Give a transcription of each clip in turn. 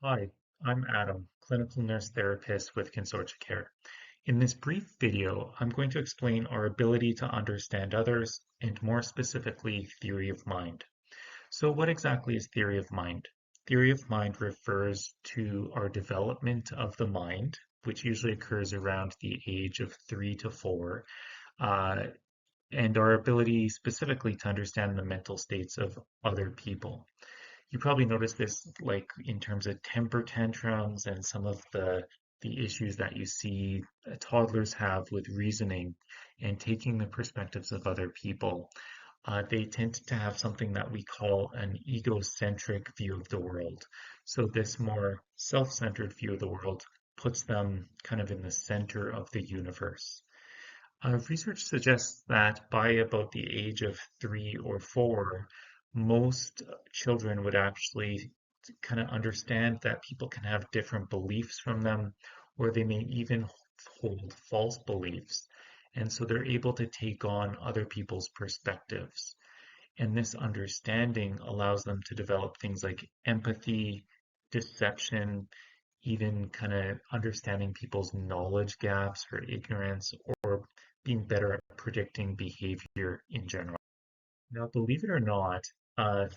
Hi, I'm Adam, clinical nurse therapist with Consortia Care. In this brief video, I'm going to explain our ability to understand others and more specifically, theory of mind. So what exactly is theory of mind? Theory of mind refers to our development of the mind, which usually occurs around the age of 3 to 4, uh, and our ability specifically to understand the mental states of other people. You probably noticed this like in terms of temper tantrums and some of the issues that you see toddlers have with reasoning and taking the perspectives of other people. They tend to have something that we call an egocentric view of the world. So this more self-centered view of the world puts them kind of in the center of the universe. Research suggests that by about the age of 3 or 4, most children would actually kind of understand that people can have different beliefs from them, or they may even hold false beliefs. And so they're able to take on other people's perspectives. And this understanding allows them to develop things like empathy, deception, even kind of understanding people's knowledge gaps or ignorance, or being better at predicting behavior in general. Now, believe it or not,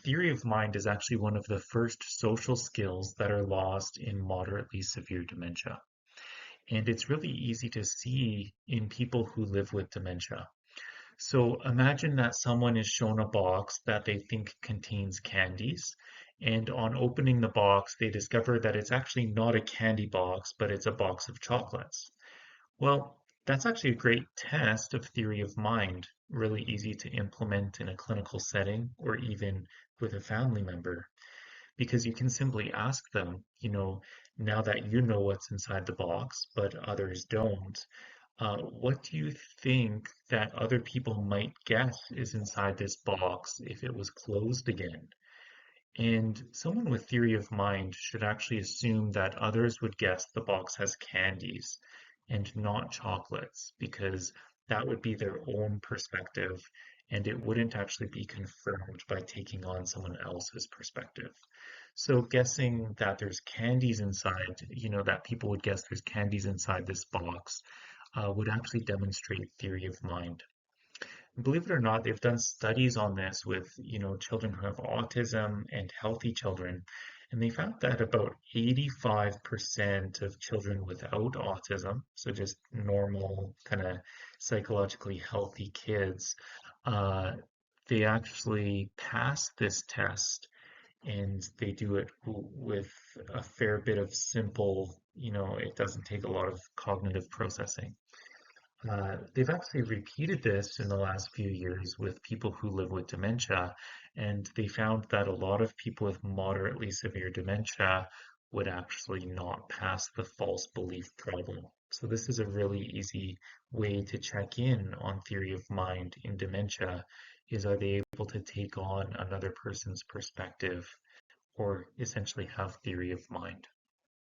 theory of mind is actually one of the first social skills that are lost in moderately severe dementia. And it's really easy to see in people who live with dementia. So imagine that someone is shown a box that they think contains candies, and on opening the box, they discover that it's actually not a candy box, but it's a box of chocolates. Well, that's actually a great test of theory of mind, really easy to implement in a clinical setting or even with a family member, because you can simply ask them, now that you know what's inside the box, but others don't, what do you think that other people might guess is inside this box if it was closed again? And someone with theory of mind should actually assume that others would guess the box has candies and not chocolates, because that would be their own perspective and it wouldn't actually be confirmed by taking on someone else's perspective. So guessing that there's candies inside, that people would guess there's candies inside this box, would actually demonstrate theory of mind. Believe it or not, they've done studies on this with, children who have autism and healthy children, and they found that about 85% of children without autism, so just normal kind of psychologically healthy kids, uh, they actually pass this test and they do it with a fair bit of simple, it doesn't take a lot of cognitive processing. They've actually repeated this in the last few years with people who live with dementia, and they found that a lot of people with moderately severe dementia would actually not pass the false belief problem. So this is a really easy way to check in on theory of mind in dementia, is are they able to take on another person's perspective or essentially have theory of mind?